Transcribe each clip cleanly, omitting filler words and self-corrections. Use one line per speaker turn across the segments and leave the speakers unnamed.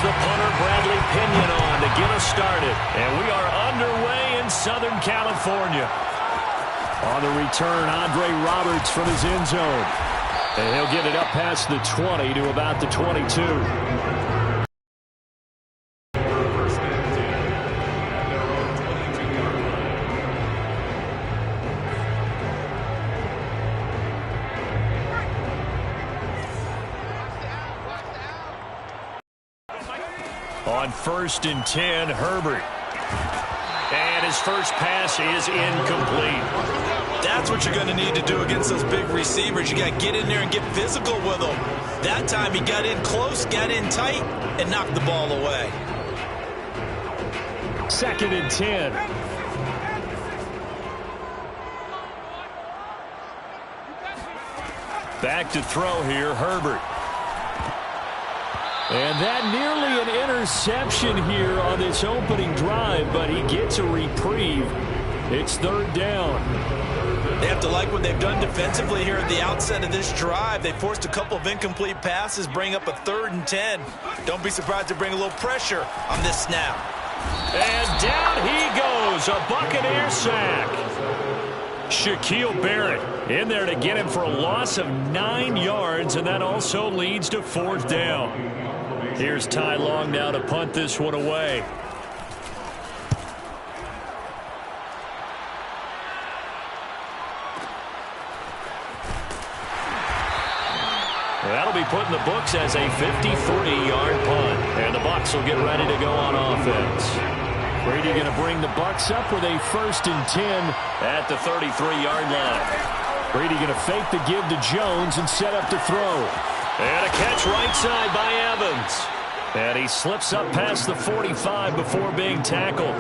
the punter, Bradley Pinion, on to get us started. And we are underway in Southern California. On the return, Andre Roberts from his end zone. And he'll get it up past the 20 to about the 22. On 1st and 10, Herbert. And his first pass is incomplete.
That's what you're going to need to do against those big receivers. You got to get in there and get physical with them. That time he got in close, got in tight, and knocked the ball away.
2nd and 10. Back to throw here, Herbert. And that nearly an interception here on this opening drive, but he gets a reprieve. It's 3rd down.
They have to like what they've done defensively here at the outset of this drive. They forced a couple of incomplete passes, bring up a 3rd and 10. Don't be surprised to bring a little pressure on this snap.
And down he goes, a Buccaneer sack. Shaquille Barrett in there to get him for a loss of 9 yards, and that also leads to 4th down. Here's Ty Long now to punt this one away. That'll be put in the books as a 53-yard punt. And the Bucks will get ready to go on offense. Brady going to bring the Bucks up with a 1st and 10 at the 33-yard line. Brady going to fake the give to Jones and set up to throw. And a catch right side by Evans. And he slips up past the 45 before being tackled.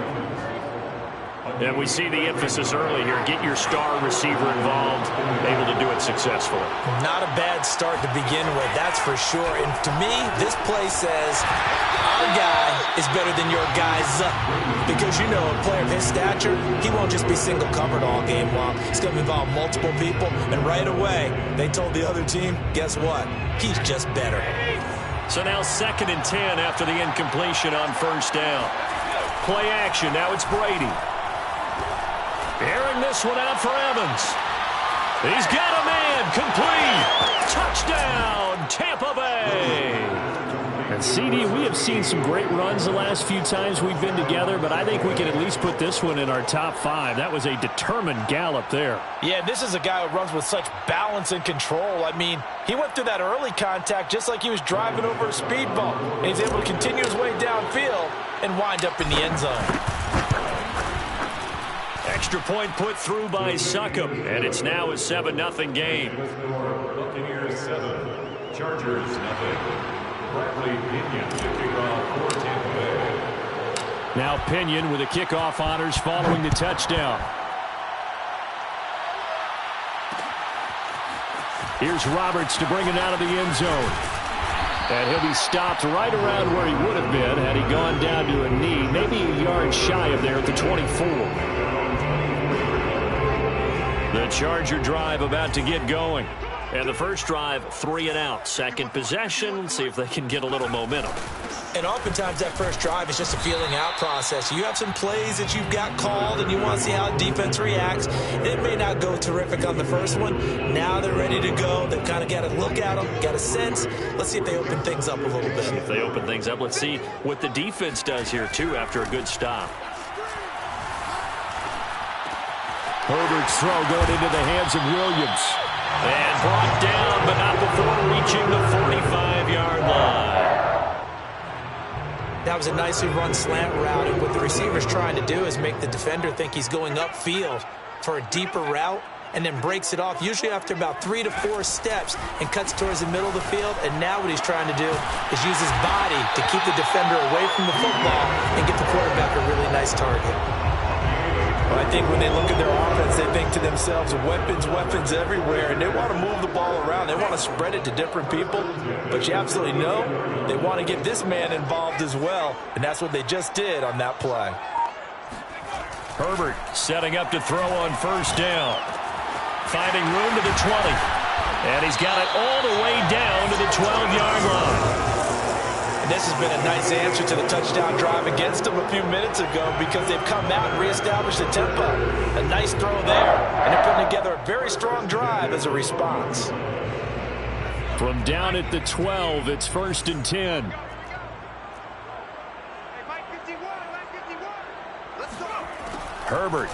And we see the emphasis early here. Get your star receiver involved, able to do it successfully.
Not a bad start to begin with, that's for sure. And to me, this play says our guy is better than your guys. Because, you know, a player of his stature, he won't just be single covered all game long. It's going to involve multiple people. And right away, they told the other team, guess what? He's just better.
So now 2nd and 10 after the incompletion on 1st down. Play action. Now it's Brady. Airing this one out for Evans. He's got a man. Complete. Touchdown, Tampa Bay. And CD, we have seen some great runs the last few times we've been together, but I think we can at least put this one in our top 5. That was a determined gallop there.
Yeah, this is a guy who runs with such balance and control. I mean, he went through that early contact just like he was driving over a speed bump. And he's able to continue his way downfield and wind up in the end zone.
Extra point put through by Succop, and it's now a 7-0 game.
Buccaneers 7, Chargers 0. Bradley Pinion to kick off for Tampa Bay.
Now Pinion with the kickoff honors following the touchdown. Here's Roberts to bring it out of the end zone. And he'll be stopped right around where he would have been had he gone down to a knee, maybe a yard shy of there at the 24. The Charger drive about to get going. And the first drive, 3 and out. Second possession, see if they can get a little momentum.
And oftentimes that first drive is just a feeling out process. You have some plays that you've got called and you want to see how defense reacts. It may not go terrific on the first one. Now they're ready to go. They've kind of got to look at them, got a sense. Let's see if they open things up a little bit.
See if they open things up. Let's see what the defense does here, too, after a good stop. Herbert's throw going into the hands of Williams. And brought down, but not before reaching the 45-yard line.
That was a nicely run slant route, and what the receiver's trying to do is make the defender think he's going upfield for a deeper route, and then breaks it off, usually after about 3 to 4 steps, and cuts towards the middle of the field. And now what he's trying to do is use his body to keep the defender away from the football and get the quarterback a really nice target.
Well, I think when they look at their offense, they think to themselves, weapons everywhere, and they want to move the ball around. They want to spread it to different people, but you absolutely know they want to get this man involved as well, and that's what they just did on that play.
Herbert setting up to throw on first down. Finding room to the 20. And he's got it all the way down to the 12-yard line.
And this has been a nice answer to the touchdown drive against them a few minutes ago because they've come out and reestablished the tempo. A nice throw there, and they're putting together a very strong drive as a response.
From down at the 12, it's 1st and 10. Herbert.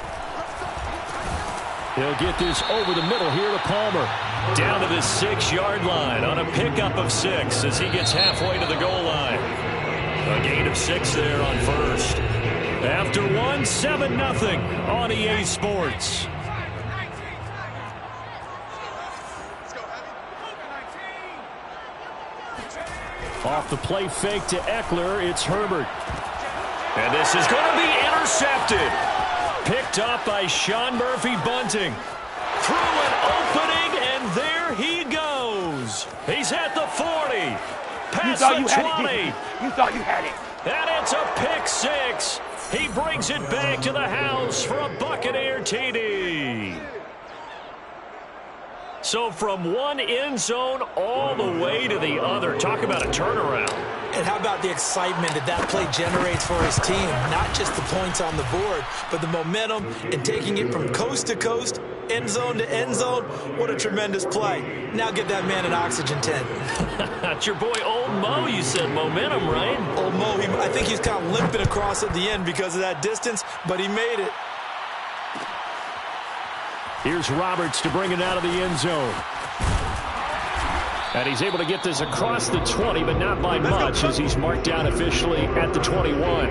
He'll get this over the middle here to Palmer. Down to the 6-yard line on a pickup of 6 as he gets halfway to the goal line. A gain of 6 there on first. After one, 7-0 on EA Sports. Off the play fake to Eckler, it's Herbert. And this is going to be intercepted. Picked up by Sean Murphy-Bunting. Through an opening, and there he goes. He's at the 40. Past the 20.
You thought you had it.
And it's a pick 6. He brings it back to the house for a Buccaneer TD. So from one end zone all the way to the other. Talk about a turnaround.
And how about the excitement that play generates for his team? Not just the points on the board, but the momentum and taking it from coast to coast, end zone to end zone. What a tremendous play. Now get that man an oxygen tent.
That's your boy Old Mo. You said momentum, right?
Old Mo, I think he's kind of limping across at the end because of that distance, but he made it.
Here's Roberts to bring it out of the end zone. And he's able to get this across the 20, but not by much as he's marked down officially at the 21.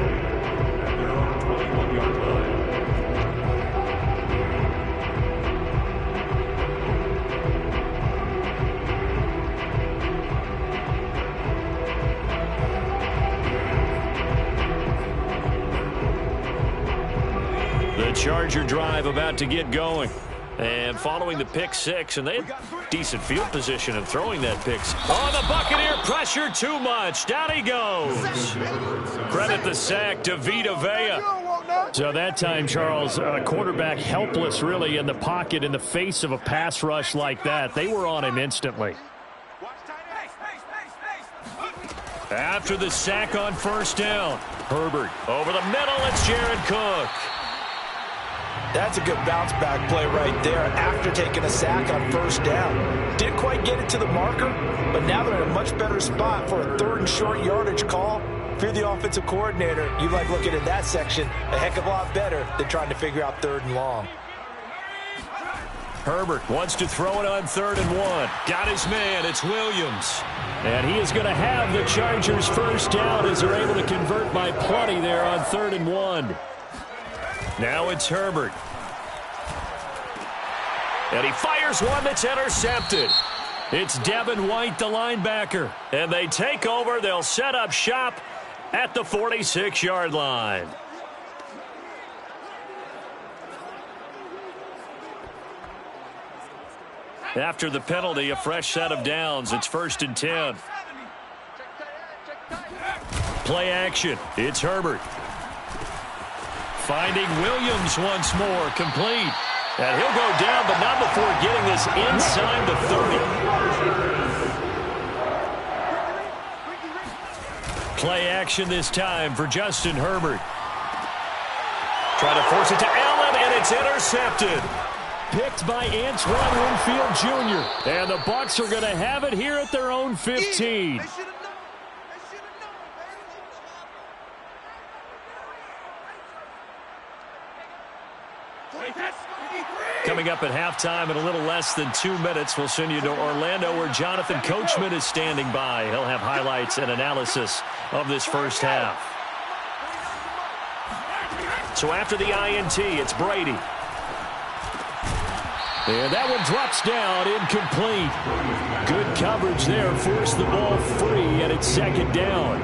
The Charger drive about to get going. And following the pick 6, and they had decent field position in throwing that pick. Oh, the Buccaneer pressure too much. Down he goes. Credit the sack to Vita Vea. So that time, Charles, quarterback helpless really in the pocket in the face of a pass rush like that. They were on him instantly. After the sack on first down, Herbert over the middle, it's Jared Cook.
That's a good bounce back play right there after taking a sack on first down. Didn't quite get it to the marker, but now they're in a much better spot for a 3rd and short yardage call. If you're the offensive coordinator, you like looking at that section a heck of a lot better than trying to figure out 3rd and long.
Herbert wants to throw it on 3rd and 1. Got his man. It's Williams. And he is going to have the Chargers first down as they're able to convert by plenty there on 3rd and 1. Now it's Herbert. And he fires one that's intercepted. It's Devin White, the linebacker. And they take over. They'll set up shop at the 46-yard line. After the penalty, a fresh set of downs. It's 1st and 10. Play action. It's Herbert. Finding Williams once more, complete. And he'll go down, but not before getting this inside the 30. Play action this time for Justin Herbert. Trying to force it to Allen, and it's intercepted. Picked by Antoine Winfield Jr. And the Bucks are going to have it here at their own 15. Coming up at halftime in a little less than 2 minutes, we'll send you to Orlando where Jonathan Coachman is standing by. He'll have highlights and analysis of this first half. So after the INT, it's Brady. And that one drops down, incomplete. Good coverage there, forced the ball free, and it's 2nd down.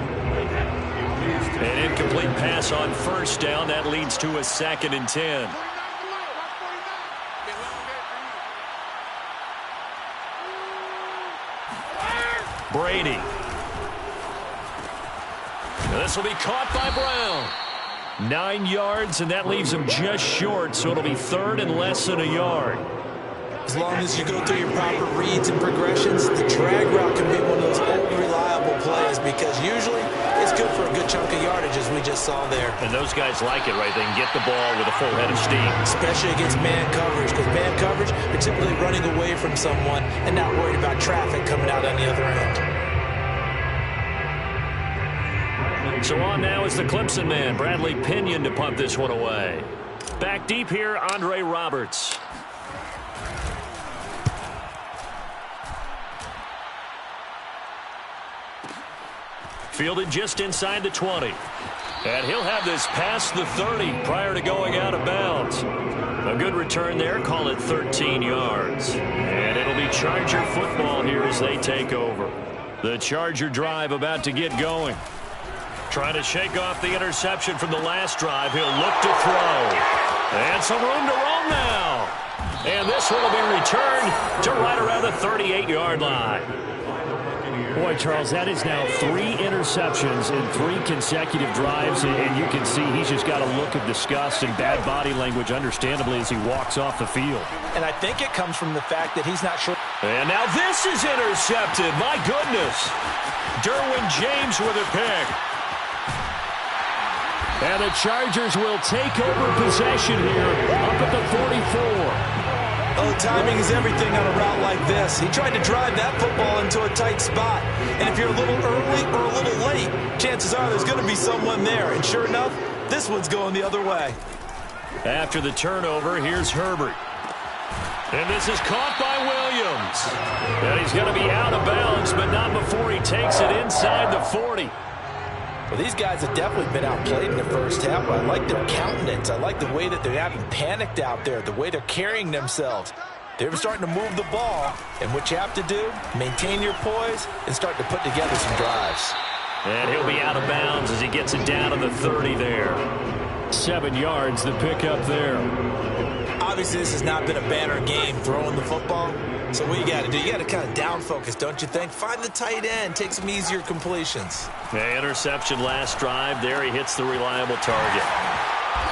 An incomplete pass on first down. That leads to a 2nd and 10. Brady. And this will be caught by Brown. 9 yards, and that leaves him just short, so it'll be 3rd and less than a yard.
As long as you go through your proper reads and progressions, the drag route can be one of those old reliable plays because usually it's good for a good chunk of yardage, as we just saw there.
And those guys like it, right? They can get the ball with a full head of steam. Especially
against man coverage, because man coverage, they're typically running away from someone and not worried about traffic coming out on the other end.
So on now is the Clemson man, Bradley Pinion, to punt this one away. Back deep here, Andre Roberts. Fielded just inside the 20. And he'll have this past the 30 prior to going out of bounds. A good return there, call it 13 yards. And it'll be Charger football here as they take over. The Charger drive about to get going. Trying to shake off the interception from the last drive. He'll look to throw. And some room to roam now. And this one will be returned to right around the 38-yard line. Boy, Charles, that is now 3 interceptions in 3 consecutive drives, and you can see he's just got a look of disgust and bad body language, understandably, as he walks off the field.
And I think it comes from the fact that he's not sure.
And now this is intercepted. My goodness. Derwin James with a pick. And the Chargers will take over possession here up at the 44.
Oh, timing is everything on a route like this. He tried to drive that football into a tight spot. And if you're a little early or a little late, chances are there's going to be someone there. And sure enough, this one's going the other way.
After the turnover, here's Herbert. And this is caught by Williams. And he's going to be out of bounds, but not before he takes it inside the 40.
Well, these guys have definitely been outplayed in the first half. I like their countenance. I like the way that they haven't panicked out there, the way they're carrying themselves. They're starting to move the ball, and what you have to do, maintain your poise and start to put together some drives.
And he'll be out of bounds as he gets it down to the 30 there. 7 yards, the pickup there.
Obviously, this has not been a banner game throwing the football. So what you got to do, you got to kind of down focus, don't you think? Find the tight end, take some easier completions.
Yeah, interception last drive. There he hits the reliable target.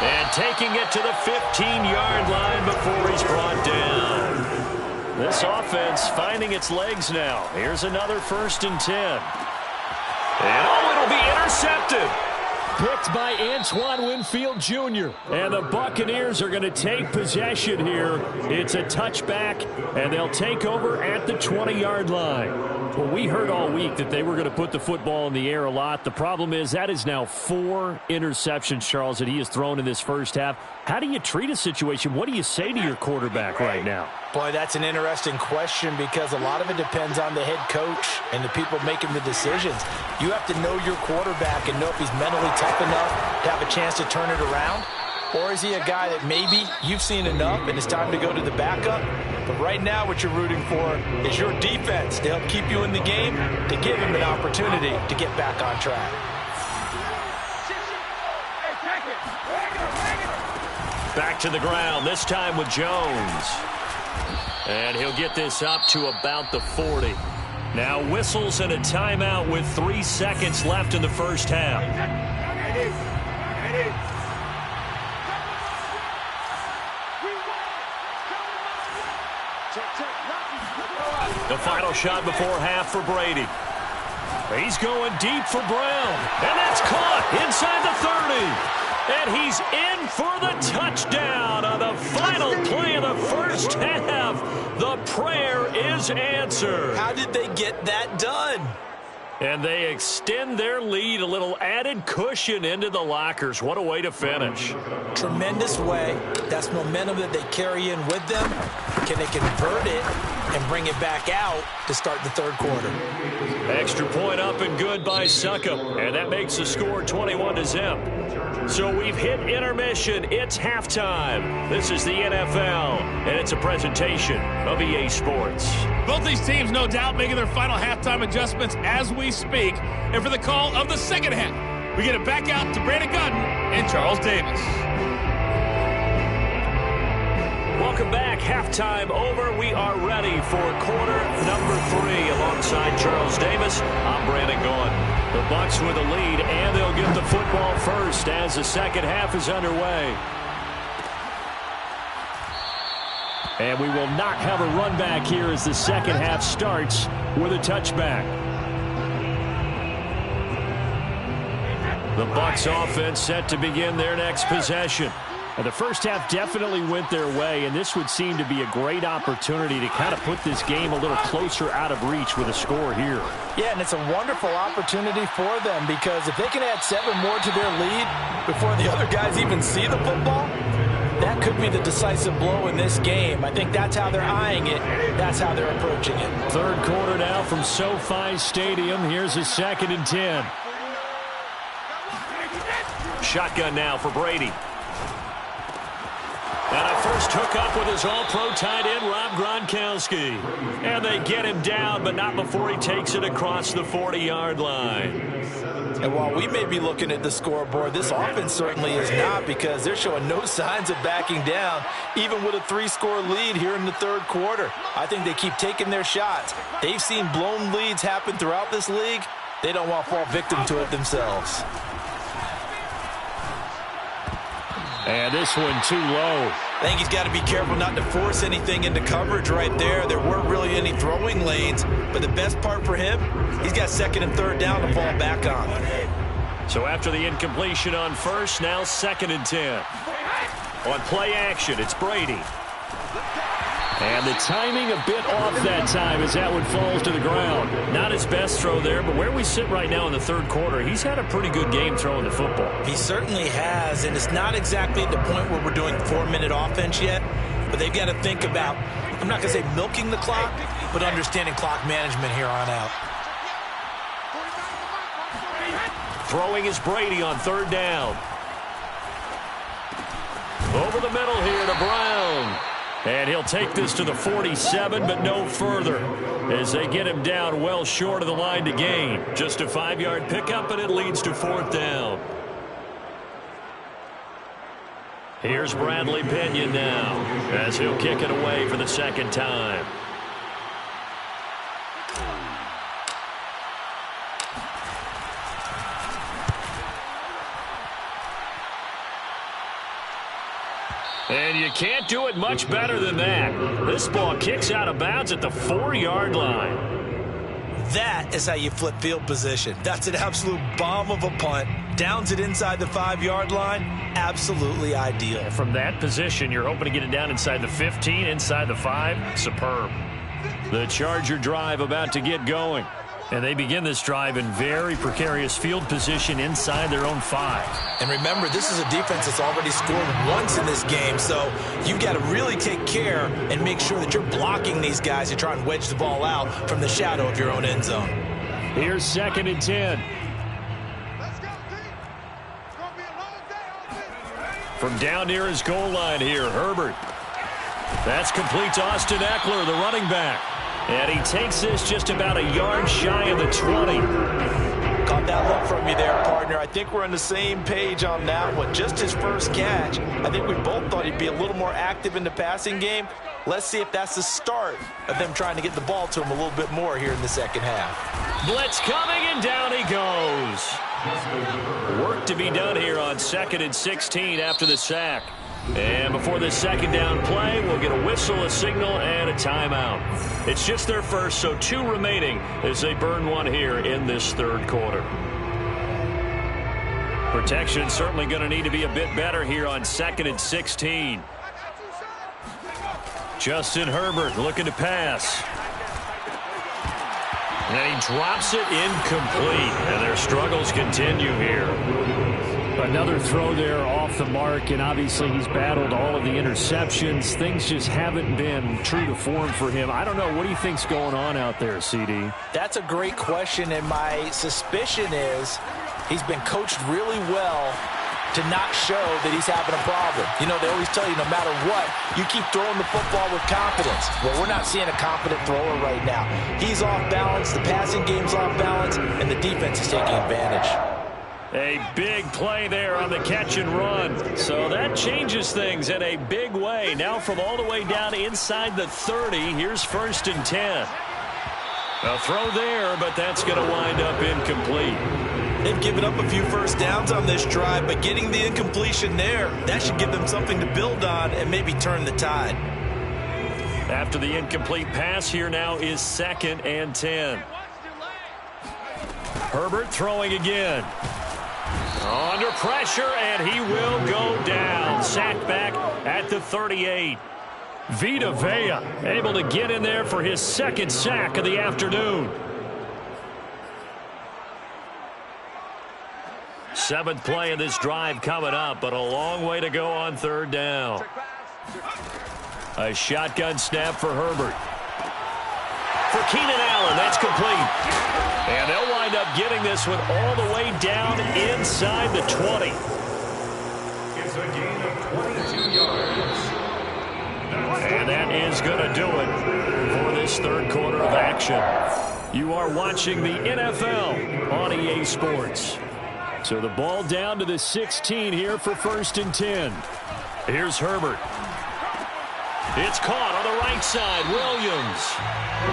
And taking it to the 15-yard line before he's brought down. This offense finding its legs now. Here's another 1st and 10. And it'll be intercepted. Picked by Antoine Winfield Jr. And the Buccaneers are going to take possession here. It's a touchback, and they'll take over at the 20-yard line. Well, we heard all week that they were going to put the football in the air a lot. The problem is that is now 4 interceptions, Charles, that he has thrown in this first half. How do you treat a situation? What do you say to your quarterback right now?
Boy, that's an interesting question because a lot of it depends on the head coach and the people making the decisions. You have to know your quarterback and know if he's mentally tough enough to have a chance to turn it around. Or is he a guy that maybe you've seen enough and it's time to go to the backup? But right now what you're rooting for is your defense to help keep you in the game, to give him an opportunity to get back on track.
Back to the ground, this time with Jones. And he'll get this up to about the 40. Now whistles and a timeout with 3 seconds left in the first half. The final shot before half for Brady. He's going deep for Brown. And that's caught inside the 30. And he's in for the touchdown on the final play of the first half. The prayer is answered.
How did they get that done?
And they extend their lead, a little added cushion into the lockers. What a way to finish.
Tremendous way. That's momentum that they carry in with them. Can they convert it and bring it back out to start the third quarter?
Extra point up and good by Succop. And that makes the score 21-0. So we've hit intermission. It's halftime. This is the NFL, and it's a presentation of EA Sports.
Both these teams, no doubt, making their final halftime adjustments as we speak. And for the call of the second half, we get it back out to Brandon Gunn and Charles Davis.
Welcome back. Halftime over. We are ready for quarter number 3 alongside Charles Davis. I'm Brandon Gunn. The Bucks with a lead, and they'll get the football first as the second half is underway. And we will not have a run back here as the second half starts with a touchback. The Bucks offense set to begin their next possession. And the first half definitely went their way, and this would seem to be a great opportunity to kind of put this game a little closer out of reach with a score here.
Yeah, and it's a wonderful opportunity for them because if they can add 7 more to their lead before the other guys even see the football, that could be the decisive blow in this game. I think that's how they're eyeing it. That's how they're approaching it.
Third quarter now from SoFi Stadium. Here's a 2nd and 10. Shotgun now for Brady. And a first hookup with his all-pro tight end, Rob Gronkowski. And they get him down, but not before he takes it across the 40-yard line.
And while we may be looking at the scoreboard, this offense certainly is not because they're showing no signs of backing down, even with a 3-score lead here in the third quarter. I think they keep taking their shots. They've seen blown leads happen throughout this league. They don't want to fall victim to it themselves.
And this one too low.
I think he's got to be careful not to force anything into coverage right there. There weren't really any throwing lanes, but the best part for him, he's got 2nd and 3rd down to fall back on.
So after the incompletion on first, now 2nd and 10. On play action, it's Brady. And the timing a bit off that time as that one falls to the ground. Not his best throw there, but where we sit right now in the third quarter, he's had a pretty good game throwing the football.
He certainly has, and it's not exactly at the point where we're doing 4-minute offense yet, but they've got to think about, I'm not going to say milking the clock, but understanding clock management here on out.
Throwing is Brady on 3rd down. Over the middle here to Brown. And he'll take this to the 47, but no further as they get him down well short of the line to gain. Just a 5-yard pickup, and it leads to 4th down. Here's Bradley Pinion now as he'll kick it away for the 2nd time. And you can't do it much better than that. This ball kicks out of bounds at the 4-yard line.
That is how you flip field position. That's an absolute bomb of a punt. Downs it inside the 5-yard line. Absolutely ideal.
From that position, you're hoping to get it down inside the 15, inside the 5. Superb. The Charger drive about to get going. And they begin this drive in very precarious field position inside their own 5.
And remember, this is a defense that's already scored once in this game, so you've got to really take care and make sure that you're blocking these guys to try and wedge the ball out from the shadow of your own end zone.
Here's 2nd and 10. From down near his goal line here, Herbert. That's complete to Austin Eckler, the running back. And he takes this just about a yard shy of the 20.
Caught that look from you there, partner. I think we're on the same page on that one. Just his first catch. I think we both thought he'd be a little more active in the passing game. Let's see if that's the start of them trying to get the ball to him a little bit more here in the second half.
Blitz coming, and down he goes. Work to be done here on 2nd and 16 after the sack. And before this 2nd down play, we'll get a whistle, a signal, and a timeout. It's just their first, so 2 remaining as they burn one here in this third quarter. Protection certainly going to need to be a bit better here on 2nd and 16. Justin Herbert looking to pass. And he drops it incomplete. And their struggles continue here. Another throw there off the mark, and obviously he's battled all of the interceptions. Things just haven't been true to form for him. I don't know. What do you think's going on out there, CD?
That's a great question, and my suspicion is he's been coached really well to not show that he's having a problem. You know, they always tell you no matter what, you keep throwing the football with confidence. Well, we're not seeing a confident thrower right now. He's off balance, the passing game's off balance, and the defense is taking advantage.
A big play there on the catch and run. So that changes things in a big way. Now from all the way down inside the 30, here's 1st and 10. A throw there, but that's going to wind up incomplete.
They've given up a few first downs on this drive, but getting the incompletion there, that should give them something to build on and maybe turn the tide.
After the incomplete pass, here now is 2nd and 10. Herbert throwing again. Under pressure, and he will go down. Sacked back at the 38. Vita Vea able to get in there for his 2nd sack of the afternoon. 7th play of this drive coming up, but a long way to go on 3rd down. A shotgun snap for Herbert. For Keenan Allen, that's complete. And they'll wind up getting this one all the way down inside the 20.
It's a gain of 22 yards.
And that is going to do it for this 3rd quarter of action. You are watching the NFL on EA Sports. So the ball down to the 16 here for 1st and 10. Here's Herbert. It's caught on the right side. Williams.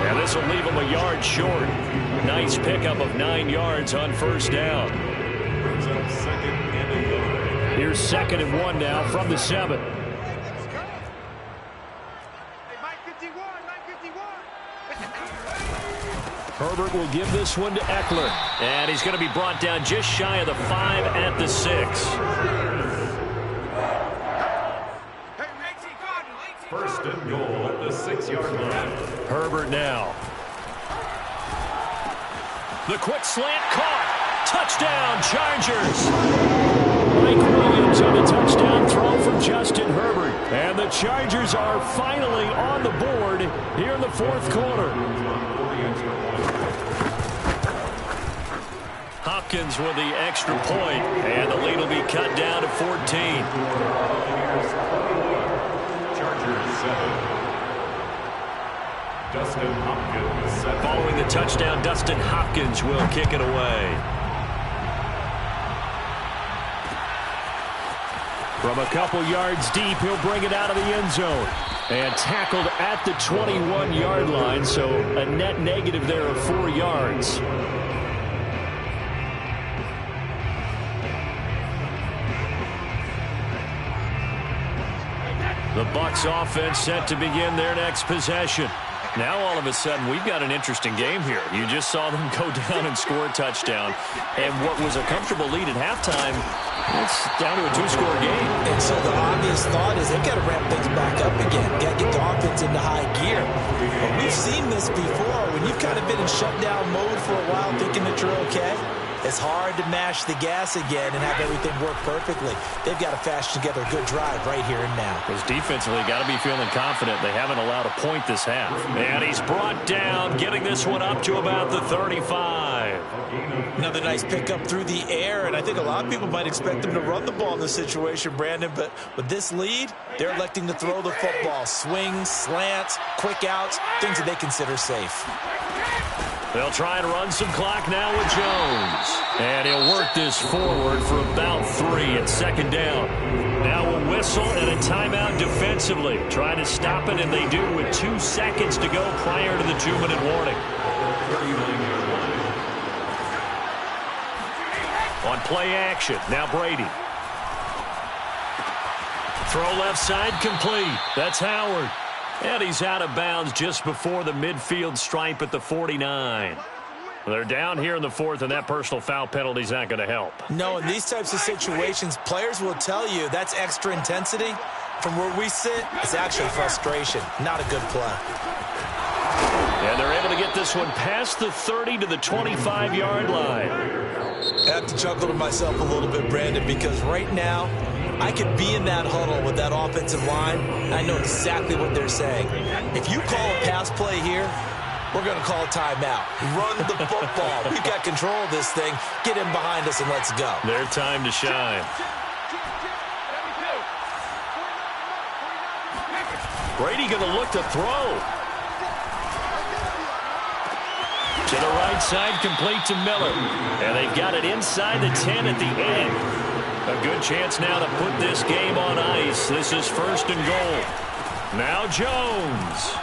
And this will leave him a yard short. Nice pickup of 9 yards on 1st down.
Brings up 2nd and a yard.
Here's 2nd and 1 now from the 7. Herbert will give this one to Eckler. And he's going to be brought down just shy of the 5 at the 6.
1st and goal at the 6-yard line.
Herbert now. The quick slant caught. Touchdown, Chargers. Mike Williams on the touchdown throw from Justin Herbert. And the Chargers are finally on the board here in the 4th quarter. Hopkins with the extra point, and the lead will be cut down to 14.
Chargers 7. Dustin Hopkins 7.
Following the touchdown, Dustin Hopkins will kick it away. From a couple yards deep, he'll bring it out of the end zone. And tackled at the 21-yard line, so a net negative there of 4 yards. The Bucks offense set to begin their next possession. Now all of a sudden we've got an interesting game here. You just saw them go down and score a touchdown. And what was a comfortable lead at halftime, it's down to a 2-score game.
And so the obvious thought is they've got to ramp things back up again. Got to get the offense into high gear. But we've seen this before. When you've kind of been in shutdown mode for a while thinking that you're okay, it's hard to mash the gas again and have everything work perfectly. They've got to fashion together a good drive right here and now.
Because defensively, got to be feeling confident. They haven't allowed a point this half. And he's brought down, getting this one up to about the 35.
Another nice pickup through the air, and I think a lot of people might expect them to run the ball in this situation, Brandon, but with this lead, they're electing to throw the football. Swings, slants, quick outs, things that they consider safe.
They'll try and run some clock now with Jones. And he'll work this forward for about 3 at 2nd down. Now a whistle and a timeout defensively. Trying to stop it, and they do with 2 seconds to go prior to the 2-minute warning. On play action, now Brady. Throw left side complete. That's Howard. And he's out of bounds just before the midfield stripe at the 49. They're down here in the 4th, and that personal foul penalty is not going to help.
No, in these types of situations, players will tell you that's extra intensity. From where we sit, it's actually frustration. Not a good play.
And they're able to get this one past the 30 to the 25-yard line.
I have to chuckle to myself a little bit, Brandon, because right now, I could be in that huddle with that offensive line. I know exactly what they're saying. If you call a pass play here, we're going to call a timeout. Run the football. We've got control of this thing. Get in behind us and let's go.
Their time to shine. Brady going to look to throw. To the right side, complete to Miller. And they've got it inside the 10 at the end. A good chance now to put this game on ice. This is 1st and goal. Now Jones.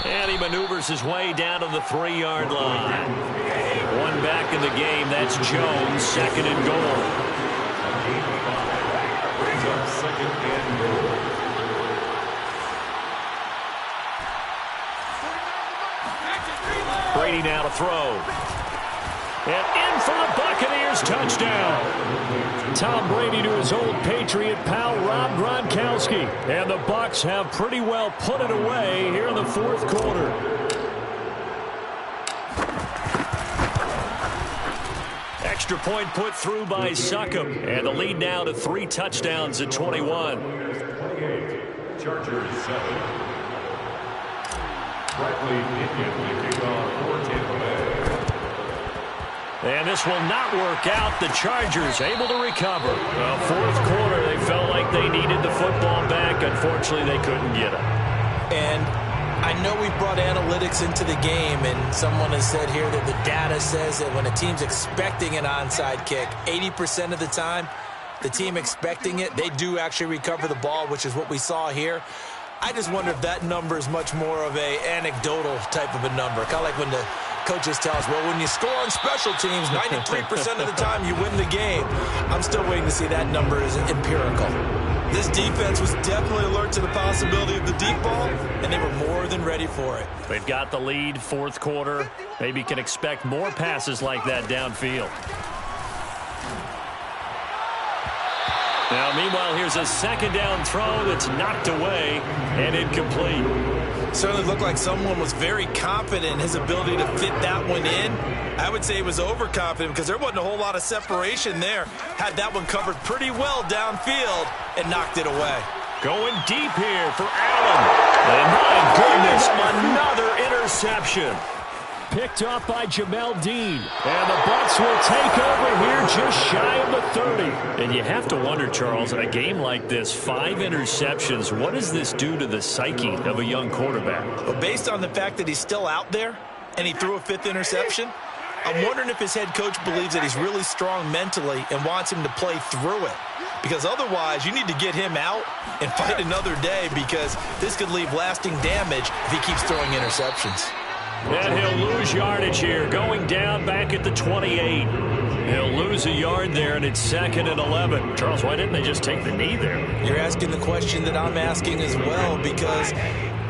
And he maneuvers his way down to the 3-yard line. One back in the game. That's Jones. 2nd and goal.
Brings up 2nd and goal.
Brady now to throw. And in for the Buccaneers touchdown. Tom Brady to his old Patriot pal Rob Gronkowski. And the Bucks have pretty well put it away here in the fourth quarter. Extra point put through by Succop. And the lead now to 3 touchdowns at 21.
Chargers 7. Bradley Pinion will kick off for Tampa Bay.
And this will not work out. The Chargers able to recover. Well, fourth quarter, they felt like they needed the football back. Unfortunately, they couldn't get it.
And I know we brought analytics into the game, and someone has said here that the data says that when a team's expecting an onside kick, 80% of the time, the team expecting it, they do actually recover the ball, which is what we saw here. I just wonder if that number is much more of a anecdotal type of a number. Kind of like when the coaches tell us, well, when you score on special teams, 93% of the time you win the game. I'm still waiting to see that number is empirical. This defense was definitely alert to the possibility of the deep ball, and they were more than ready for it.
They've got the lead, fourth quarter. Maybe can expect more passes like that downfield. Now, meanwhile, here's a second down throw that's knocked away and incomplete.
Certainly looked like someone was very confident in his ability to fit that one in. I would say he was overconfident because there wasn't a whole lot of separation there. Had that one covered pretty well downfield and knocked it away.
Going deep here for Allen. And my goodness, another interception. Picked up by Jamel Dean. And the Bucks will take over here just shy of the 30. And you have to wonder, Charles, in a game like this, 5 interceptions, what does this do to the psyche of a young quarterback?
Well, based on the fact that he's still out there and he threw a 5th interception, I'm wondering if his head coach believes that he's really strong mentally and wants him to play through it. Because otherwise, you need to get him out and fight another day, because this could leave lasting damage if he keeps throwing interceptions.
And he'll lose yardage here, going down back at the 28. He'll lose a yard there, and it's 2nd and 11. Charles, why didn't they just take the knee there?
You're asking the question that I'm asking as well, because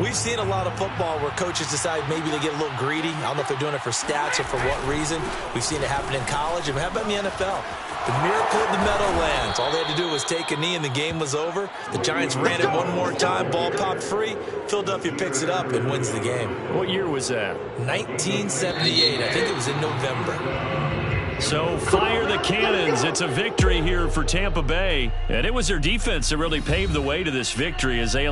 we've seen a lot of football where coaches decide maybe they get a little greedy. I don't know if they're doing it for stats or for what reason. We've seen it happen in college, and how about in the NFL? The miracle of the Meadowlands. All they had to do was take a knee and the game was over. The Giants ran it one more time. Ball popped free. Philadelphia picks it up and wins the game.
What year was that?
1978. I think it was in November.
So fire the cannons. It's a victory here for Tampa Bay. And it was their defense that really paved the way to this victory as they allowed